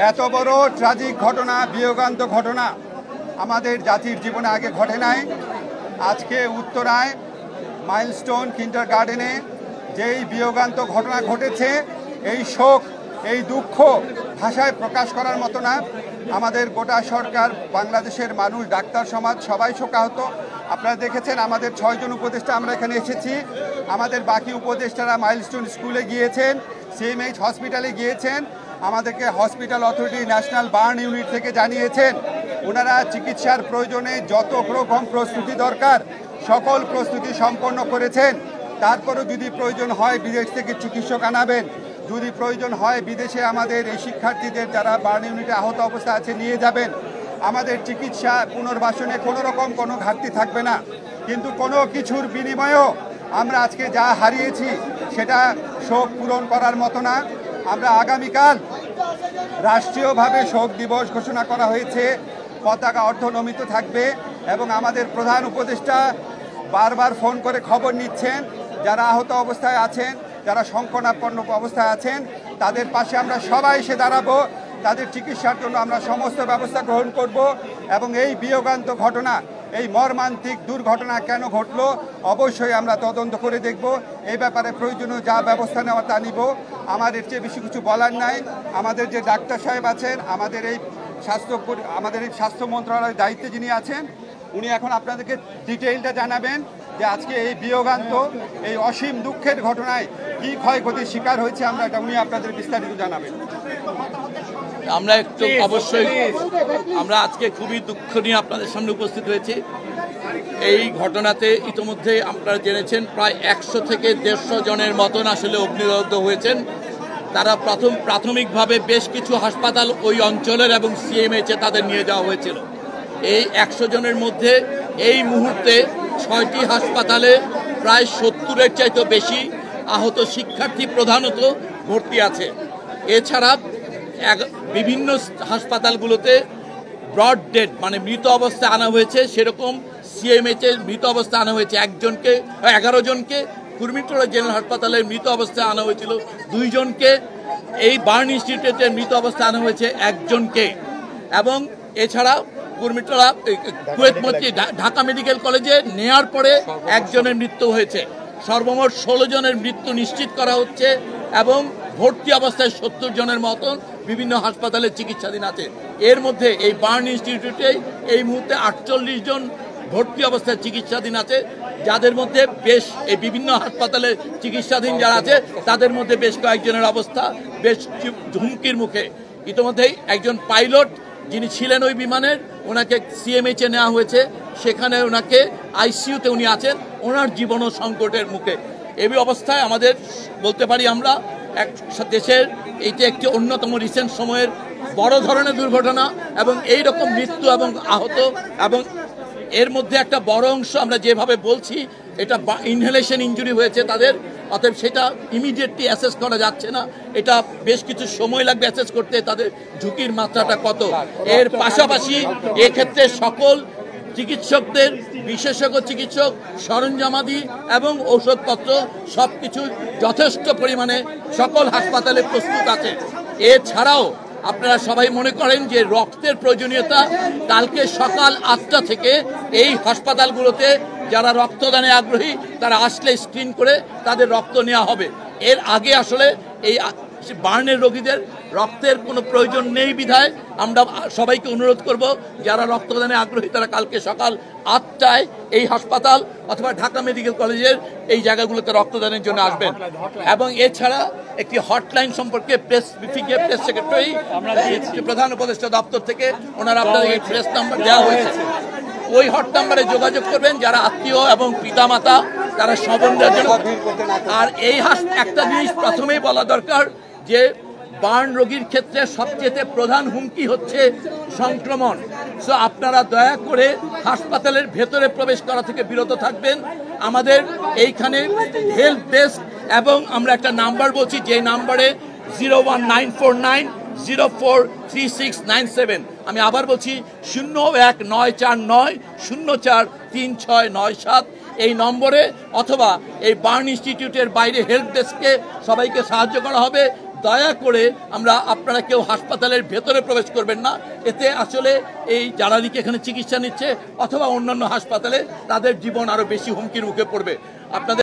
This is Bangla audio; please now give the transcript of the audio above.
এত বড় ট্র্যাজিক ঘটনা, বিয়োগান্ত ঘটনা আমাদের জাতির জীবনে আগে ঘটে নাই। আজকে উত্তরায় মাইলস্টোন কিন্ডারগার্টেনে যেই বিয়োগান্ত ঘটনা ঘটেছে, এই শোক, এই দুঃখ ভাষায় প্রকাশ করার মতো না। আমাদের গোটা সরকার, বাংলাদেশের মানুষ, ডাক্তার সমাজ সবাই শোকাহত। আপনারা দেখেছেন আমাদের 6 জন উপদেষ্টা আমরা এখানে এসেছি। আমাদের বাকি উপদেষ্টারা মাইলস্টোন স্কুলে গিয়েছেন, CMH হসপিটালে গিয়েছেন। আমাদেরকে hospital authority, national burn unit থেকে জানিয়েছেন ওনারা চিকিৎসার প্রয়োজনে যত রকম প্রস্তুতি দরকার সকল প্রস্তুতি সম্পন্ন করেছেন। তারপরও যদি প্রয়োজন হয় বিদেশ থেকে চিকিৎসক আনাবেন, যদি প্রয়োজন হয় বিদেশে আমাদের এই শিক্ষার্থীদের যারা বার্ন ইউনিটে আহত অবস্থা আছে নিয়ে যাবেন। আমাদের চিকিৎসা পুনর্বাসনে কোনো রকম কোনো ঘাটতি থাকবে না। কিন্তু কোনো কিছুর বিনিময়েও আমরা আজকে যা হারিয়েছি সেটা শোক পূরণ করার মতো না। আমরা আগামীকাল রাষ্ট্রীয়ভাবে শোক দিবস ঘোষণা করা হয়েছে, পতাকা অর্ধনমিত থাকবে এবং আমাদের প্রধান উপদেষ্টা বারবার ফোন করে খবর নিচ্ছেন যারা আহত অবস্থায় আছেন, যারা সংকটাপন্ন অবস্থায় আছেন, তাদের পাশে আমরা সবাই এসে দাঁড়াবো। তাদের চিকিৎসার জন্য আমরা সমস্ত ব্যবস্থা গ্রহণ করব এবং এই বিয়োগান্ত ঘটনা, এই মর্মান্তিক দুর্ঘটনা কেন ঘটলো অবশ্যই আমরা তদন্ত করে দেখব। এই ব্যাপারে প্রয়োজনীয় যা ব্যবস্থা নেওয়া তা নিব। আমার এর চেয়ে বেশি কিছু বলার নাই। আমাদের যে ডাক্তার সাহেব আছেন, আমাদের এই স্বাস্থ্য মন্ত্রণালয়ের দায়িত্বে যিনি আছেন, উনি এখন আপনাদেরকে ডিটেইলটা জানাবেন যে আজকে এই বিয়োগান্ত, এই অসীম দুঃখের ঘটনায় কী ক্ষয়ক্ষতির শিকার হয়েছে উনি আপনাদের বিস্তারিত জানাবেন। আমরা একটু অবশ্যই আমরা আজকে খুবই দুঃখ নিয়ে আপনাদের সামনে উপস্থিত হয়েছি। এই ঘটনাতে ইতিমধ্যে আপনারা জেনেছেন প্রায় 100 থেকে 150 জনের মতন আসলে অগ্নিদগ্ধ হয়েছেন। তারা প্রাথমিকভাবে বেশ কিছু হাসপাতাল ওই অঞ্চলের এবং CMH তাদের নিয়ে যাওয়া হয়েছিল। এই 100 জনের মধ্যে এই মুহূর্তে 6টি হাসপাতালে প্রায় 70-এর চাইতে বেশি আহত শিক্ষার্থী প্রধানত ভর্তি আছে। এছাড়া বিভিন্ন হাসপাতালগুলোতে ব্রড ডেড মানে মৃত অবস্থায় আনা হয়েছে, সেরকম CMH মৃত অবস্থায় আনা হয়েছে 11 জনকে। কুর্মিটোলা জেনারেল হাসপাতালের মৃত অবস্থায় আনা হয়েছিল 2 জনকে। এই বার্ন ইনস্টিটিউটের মৃত অবস্থায় আনা হয়েছে 1 জনকে। এবং এছাড়া কুর্মিটোলা কুয়েতমতি ঢাকা মেডিকেল কলেজে নেয়ার পরে 1 জনের মৃত্যু হয়েছে। সর্বমোট 16 জনের মৃত্যু নিশ্চিত করা হচ্ছে এবং ভর্তি অবস্থায় 70 জনের মতন বিভিন্ন হাসপাতালে চিকিৎসাধীন আছে। এর মধ্যে এই বার্ন ইনস্টিটিউটে এই মুহূর্তে 48 জন ভর্তি অবস্থায় চিকিৎসাধীন আছে, যাদের মধ্যে এই বিভিন্ন হাসপাতালে চিকিৎসাধীন যারা আছে তাদের মধ্যে বেশ কয়েকজনের অবস্থা বেশ হুমকির মুখে। ইতিমধ্যেই একজন পাইলট যিনি ছিলেন ওই বিমানের, ওনাকে CMH নেওয়া হয়েছে, সেখানে ওনাকে ICUতে উনি আছেন, ওনার জীবনও সংকটের মুখে। এই অবস্থায় আমাদের বলতে পারি আমরা দেশের এইটা একটি অন্যতম রিসেন্ট সময়ের বড় ধরনের দুর্ঘটনা এবং এই রকম মৃত্যু এবং আহত, এবং এর মধ্যে একটা বড় অংশ আমরা যেভাবে বলছি এটা ইনহেলেশন ইনজুরি হয়েছে তাদের, অতএব সেটা ইমিডিয়েটলি অ্যাসেস করা যাচ্ছে না। এটা বেশ কিছু সময় লাগবে অ্যাসেস করতে, তাদের ঝুঁকির মাত্রাটা কত। এর পাশাপাশি এক্ষেত্রে সকল চিকিৎসকদের, বিশেষজ্ঞ চিকিৎসক, সরঞ্জামাদি এবং ঔষধপত্র সব কিছু যথেষ্ট পরিমাণে সকল হাসপাতালে প্রস্তুত আছে। এছাড়াও আপনারা সবাই মনে করেন যে রক্তের প্রয়োজনীয়তা, কালকে সকাল 8টা থেকে এই হাসপাতালগুলোতে যারা রক্তদানে আগ্রহী তারা আসলে স্ক্রিন করে তাদের রক্ত নেওয়া হবে। এর আগে আসলে এই বার্নের রোগীদের রক্তের কোনো প্রয়োজন নেই বিধায় আমরা সবাইকে অনুরোধ করব যারা রক্তদানে আগ্রহী তারা কালকে সকাল 8টায় এই হাসপাতাল অথবা ঢাকা মেডিকেল কলেজের এই জায়গাগুলোতে রক্তদানের জন্য আসবেন। এবং এছাড়া একটি হটলাইন সম্পর্কে প্রেস সেক্রেটারি আমরা দিয়েছি, প্রধান উপদেষ্টা দপ্তর থেকে ওনারা আপনাদের এই প্রেস নাম্বার দেওয়া হয়েছে, ওই হট নাম্বারে যোগাযোগ করবেন যারা আত্মীয় এবং পিতামাতা তারা সমন্বয়ের জন্য। আর এই একটা জিনিস প্রথমেই বলা দরকার যে বার্ন রোগীর ক্ষেত্রে সবচেয়ে প্রধান হুমকি হচ্ছে সংক্রমণ। সো আপনারা দয়া করে হাসপাতালের ভেতরে প্রবেশ করা থেকে বিরত থাকবেন। আমাদের এইখানে হেল্প ডেস্ক এবং আমরা একটা নাম্বার বলছি, যে নাম্বারে 01949043697, আমি আবার বলছি 01949043697 এই নম্বরে, অথবা এই বার্ন ইনস্টিটিউটের বাইরে হেল্প ডেস্কে সবাইকে সাহায্য করা হবে। দয়া করে আপনারা কেউ হাসপাতালের ভেতরে প্রবেশ করবেন না। এতে আসলে এই যারা নাকি এখানে চিকিৎসা নিচ্ছে অথবা অন্যান্য হাসপাতালে তাদের জীবন আরো বেশি হুমকির মুখে পড়বে। আপনাদের